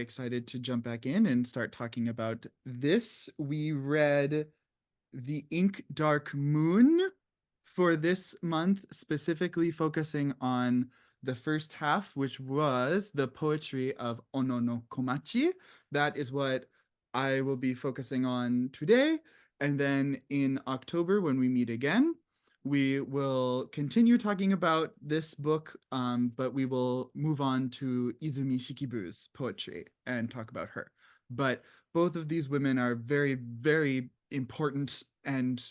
excited to jump back in and start talking about this. We read The Ink Dark Moon for this month, specifically focusing on the first half, which was the poetry of Ono no Komachi. That is what I will be focusing on today. And then in October, when we meet again, we will continue talking about this book, but we will move on to Izumi Shikibu's poetry and talk about her. But both of these women are very, very important and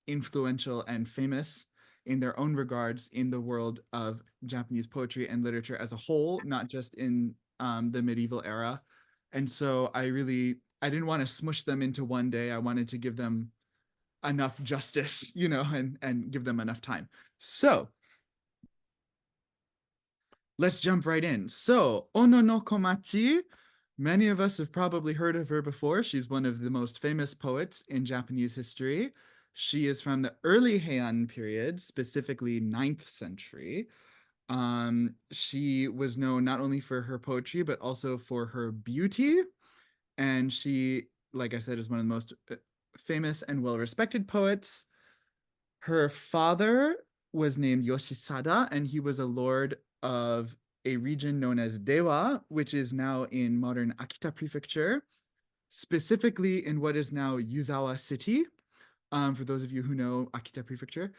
influential and famous in their own regards in the world of Japanese poetry and literature as a whole, not just in the medieval era. And so I didn't want to smush them into one day. I wanted to give them enough justice, and give them enough time. So let's jump right in. So Ono no Komachi, many of us have probably heard of her before. She's one of the most famous poets in Japanese history. She is from the early Heian period, specifically 9th century. She was known not only for her poetry, but also for her beauty. And she, like I said, is one of the most famous and well-respected poets. Her father was named Yoshisada, and he was a lord of a region known as Dewa, which is now in modern Akita Prefecture, specifically in what is now Yuzawa City, for those of you who know Akita Prefecture.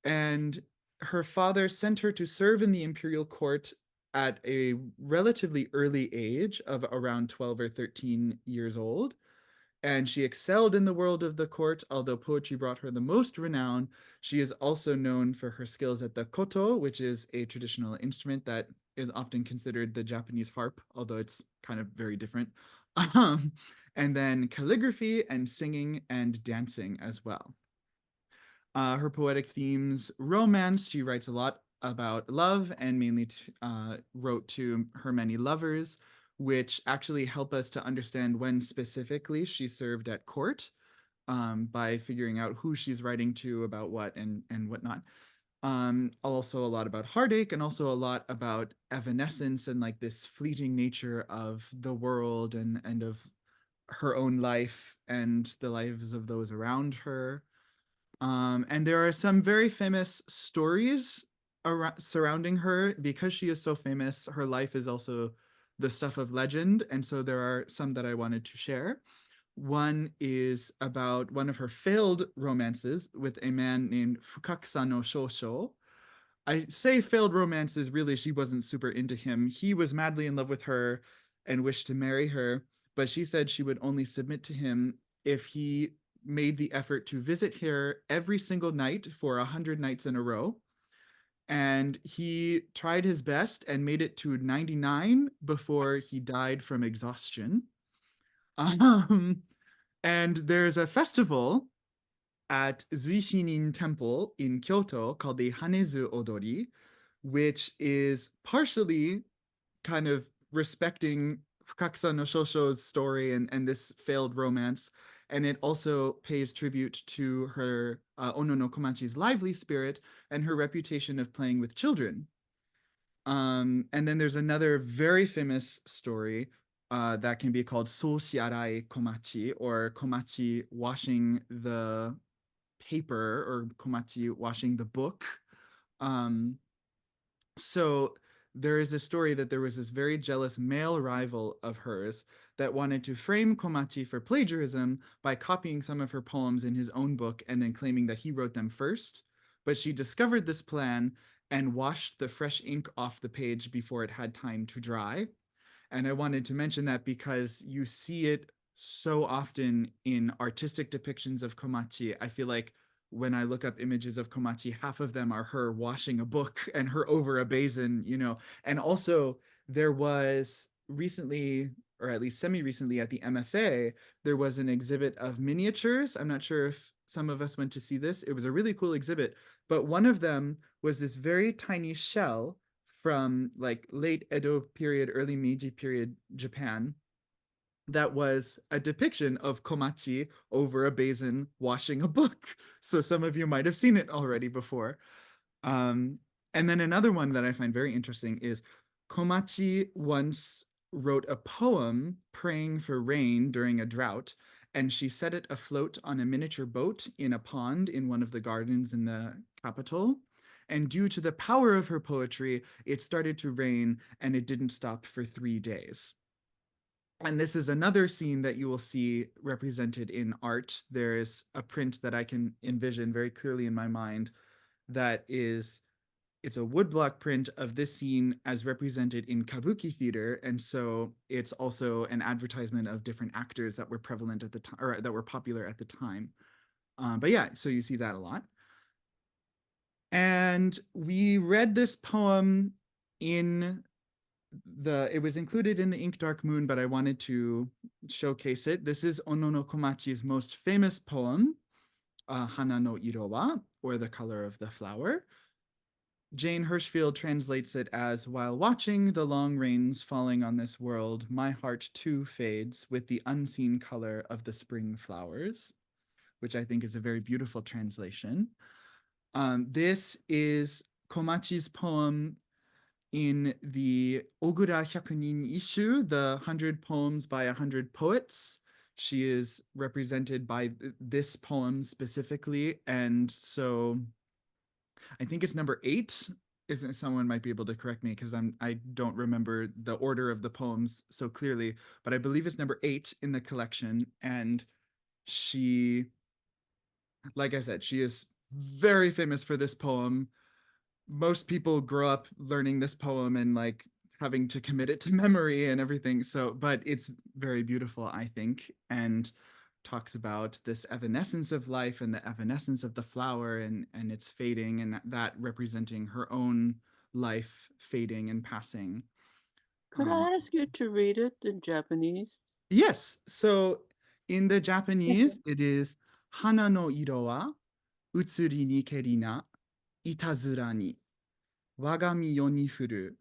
And her father sent her to serve in the imperial court at a relatively early age of around 12 or 13 years old. And she excelled in the world of the court, although poetry brought her the most renown. She is also known for her skills at the koto, which is a traditional instrument that is often considered the Japanese harp, although it's kind of very different. Um, and then calligraphy and singing and dancing as well. Her poetic themes, romance. She writes a lot about love and mainly wrote to her many lovers, which actually help us to understand when specifically she served at court, by figuring out who she's writing to about what and whatnot. Also a lot about heartache and also a lot about evanescence and like this fleeting nature of the world and of her own life and the lives of those around her. And there are some very famous stories surrounding her. Because she is so famous, her life is also the stuff of legend. And so there are some that I wanted to share. One is about one of her failed romances with a man named Fukaksa no Shosho. I say failed romances, really, she wasn't super into him. He was madly in love with her and wished to marry her, but she said she would only submit to him if he made the effort to visit her every single night for 100 nights in a row. And he tried his best and made it to 99 before he died from exhaustion. Um, and there's a festival at Zuishinin Temple in Kyoto called the Hanezu Odori, which is partially kind of respecting Fukaksa no Shosho's story and this failed romance. And it also pays tribute to her Ono no Komachi's lively spirit and her reputation of playing with children. And then there's another very famous story that can be called Soshiarai Komachi, or Komachi washing the paper, or Komachi washing the book. Um, so there is a story that there was this very jealous male rival of hers that wanted to frame Komachi for plagiarism by copying some of her poems in his own book and then claiming that he wrote them first. But she discovered this plan and washed the fresh ink off the page before it had time to dry. And I wanted to mention that because you see it so often in artistic depictions of Komachi. I feel like when I look up images of Komachi, half of them are her washing a book and her over a basin. And also, there was recently, or at least semi-recently at the MFA, there was an exhibit of miniatures. I'm not sure if some of us went to see this. It was a really cool exhibit, but one of them was this very tiny shell from like late Edo period, early Meiji period Japan, that was a depiction of Komachi over a basin washing a book. So some of you might have seen it already before. Um, and then another one that I find very interesting is Komachi once wrote a poem praying for rain during a drought, and she set it afloat on a miniature boat in a pond in one of the gardens in the capital. And due to the power of her poetry, it started to rain and it didn't stop for 3 days. And this is another scene that you will see represented in art. There's a print that I can envision very clearly in my mind that is it's a woodblock print of this scene as represented in kabuki theater, and so it's also an advertisement of different actors that were prevalent at the time or that were popular at the time. But yeah, so you see that a lot. And we read this poem in it was included in the Ink Dark Moon, but I wanted to showcase it. This is Ono no Komachi's most famous poem, Hana no iro wa, or the color of the flower. Jane Hirshfield translates it as, while watching the long rains falling on this world, my heart too fades with the unseen color of the spring flowers, which I think is a very beautiful translation. This is Komachi's poem in the Ogura Hyakunin Ishu, the 100 Poems by 100 Poets. She is represented by this poem specifically, and so I think it's number 8. If someone might be able to correct me because I don't remember the order of the poems so clearly, but I believe it's number 8 in the collection. And she, like I said, she is very famous for this poem. Most people grow up learning this poem and like having to commit it to memory and everything. So, but it's very beautiful, I think, and talks about this evanescence of life and the evanescence of the flower and its fading, and that representing her own life fading and passing. Could I ask you to read it in Japanese? Yes, so in the Japanese, it is Hana no iro wa utsuri ni keri na itazura ni wagami yo ni furu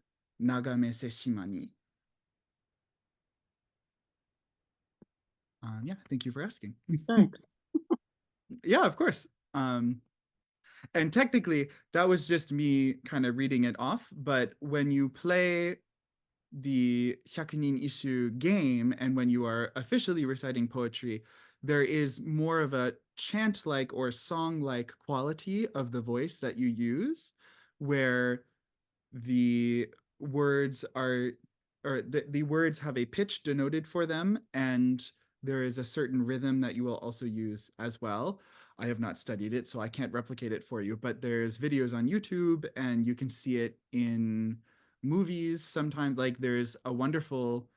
nagame se shima ni. Yeah, thank you for asking. Thanks. Yeah, of course. And technically, that was just me kind of reading it off. But when you play the Hyakunin Ishu game and when you are officially reciting poetry, there is more of a chant like or song like quality of the voice that you use, where the words are or the words have a pitch denoted for them, and there is a certain rhythm that you will also use as well. I have not studied it, so I can't replicate it for you, but there's videos on YouTube and you can see it in movies sometimes. Like there's a wonderful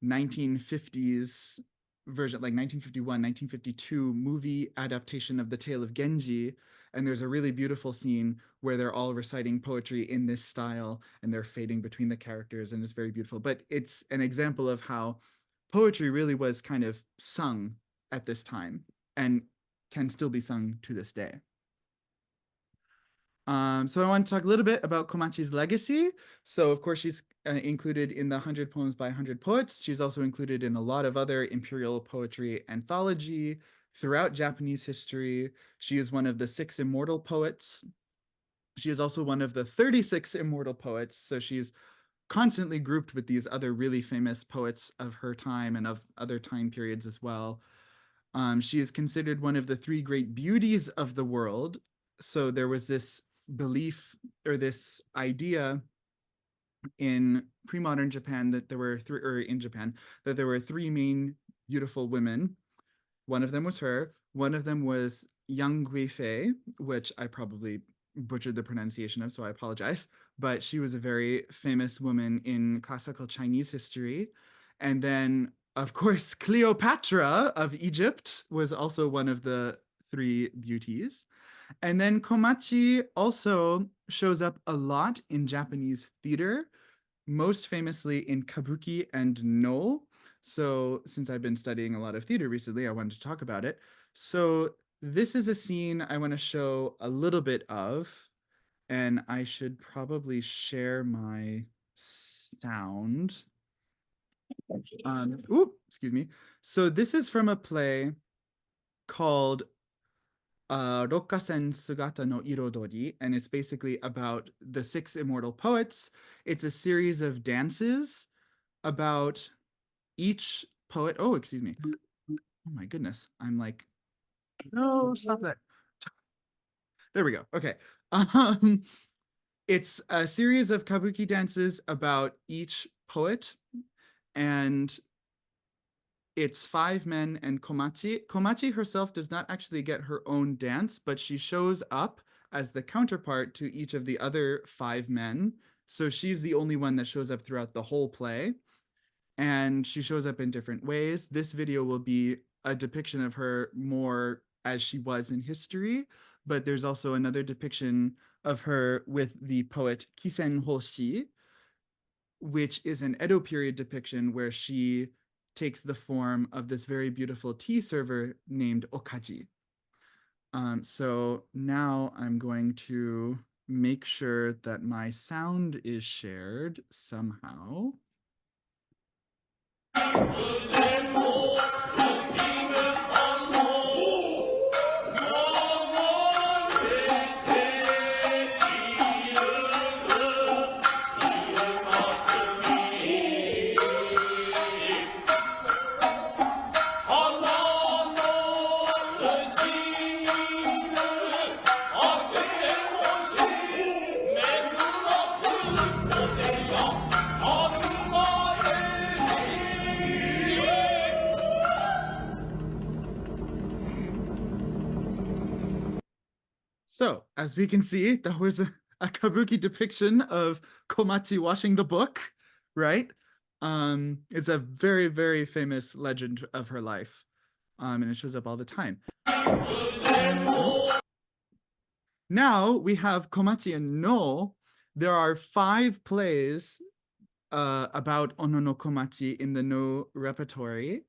1950s version, like 1951, 1952 movie adaptation of The Tale of Genji, and there's a really beautiful scene where they're all reciting poetry in this style and they're fading between the characters, and it's very beautiful. But it's an example of how poetry really was kind of sung at this time and can still be sung to this day. So I want to talk a little bit about Komachi's legacy. So of course she's included in the 100 Poems by 100 Poets. She's also included in a lot of other imperial poetry anthology throughout Japanese history. She is one of the 6 immortal poets. She is also one of the 36 immortal poets. So she's constantly grouped with these other really famous poets of her time and of other time periods as well. She is considered one of the 3 great beauties of the world. So there was this belief or this idea in pre-modern Japan that there were 3, or in Japan, that there were 3 main beautiful women. One of them was her. One of them was Yang Guifei, which I probably butchered the pronunciation of, so I apologize. But she was a very famous woman in classical Chinese history. And then, of course, Cleopatra of Egypt was also one of the 3 beauties. And then Komachi also shows up a lot in Japanese theater, most famously in Kabuki and No. So, since I've been studying a lot of theater recently, I wanted to talk about it. So, this is a scene I want to show a little bit of, and I should probably share my sound. Excuse me. So, this is from a play called Rokkasen Sugata no Irodori, and it's basically about the 6 immortal poets. It's a series of dances about each poet. Oh, excuse me. Oh my goodness. I'm like, no, stop that. There we go. Okay. Um, it's a series of kabuki dances about each poet, and it's 5 men and Komachi. Komachi herself does not actually get her own dance, but she shows up as the counterpart to each of the other 5 men. So she's the only one that shows up throughout the whole play. And she shows up in different ways. This video will be a depiction of her more as she was in history, but there's also another depiction of her with the poet Kisen Hoshi, which is an Edo period depiction where she takes the form of this very beautiful tea server named Okaji. So now I'm going to make sure that my sound is shared somehow. So, as we can see, that was a kabuki depiction of Komachi washing the book, right? It's a very, very famous legend of her life, and it shows up all the time. Now we have Komachi and No. There are 5 plays about Ono no Komachi in the No repertory.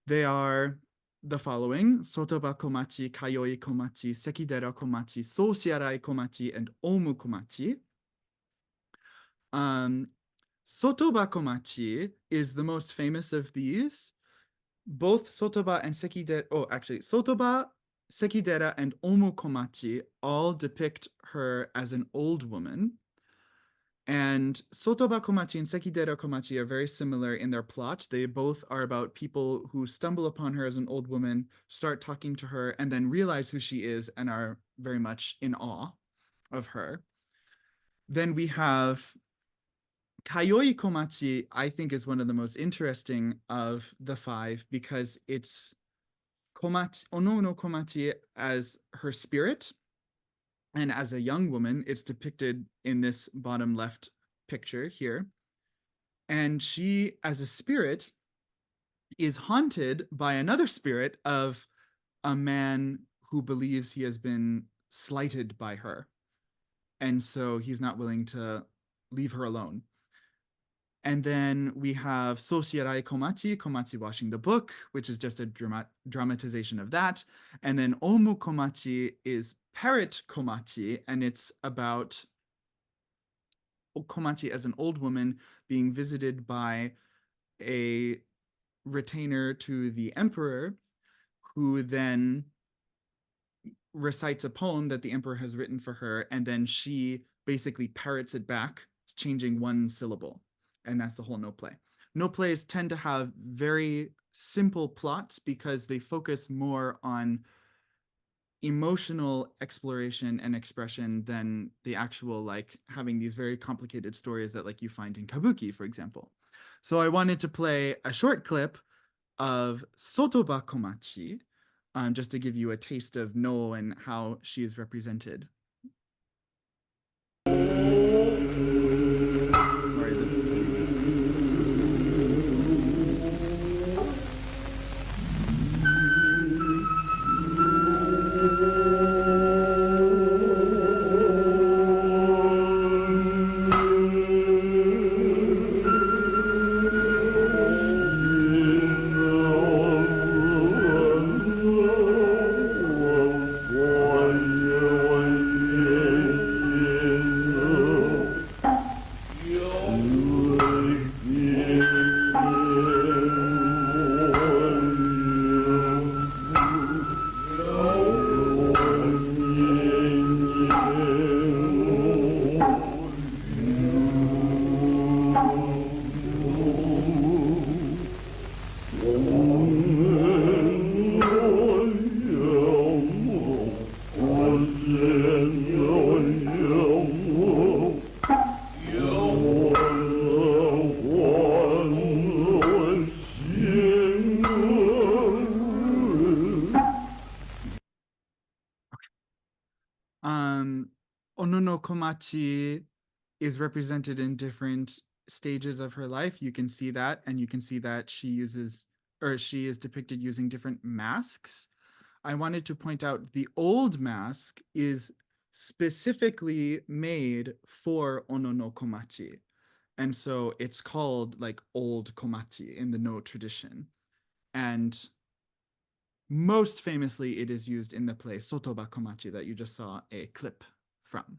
They are the following: Sotoba Komachi, Kayoi Komachi, Sekidera Komachi, Soshiarai Komachi, and Omu Komachi. Sotoba Komachi is the most famous of these. Both Sotoba and Sekidera, Sotoba, Sekidera, and Omu Komachi all depict her as an old woman. And Sotoba Komachi and Sekidera Komachi are very similar in their plot. They both are about people who stumble upon her as an old woman, start talking to her, and then realize who she is and are very much in awe of her. Then we have Kayoi Komachi, I think, is one of the most interesting of the 5 because it's Komachi, Ono no Komachi as her spirit. And as a young woman, it's depicted in this bottom left picture here. And she, as a spirit, is haunted by another spirit of a man who believes he has been slighted by her. And so he's not willing to leave her alone. And then we have Soshiarai Komachi, Komachi washing the book, which is just a dramatization of that. And then Omu Komachi is Parrot Komachi, and it's about Komachi as an old woman being visited by a retainer to the emperor, who then recites a poem that the emperor has written for her, and then she basically parrots it back, changing one syllable. And that's the whole no play. No plays tend to have very simple plots because they focus more on emotional exploration and expression than the actual like having these very complicated stories that like you find in kabuki, for example. So I wanted to play a short clip of Sotoba Komachi, just to give you a taste of No and how she is represented. Sorry, no Komachi is represented in different stages of her life. You can see that, and you can see that she is depicted using different masks. I wanted to point out the old mask is specifically made for Ono no Komachi. And so it's called like old Komachi in the No tradition. And most famously, it is used in the play Sotoba Komachi that you just saw a clip from.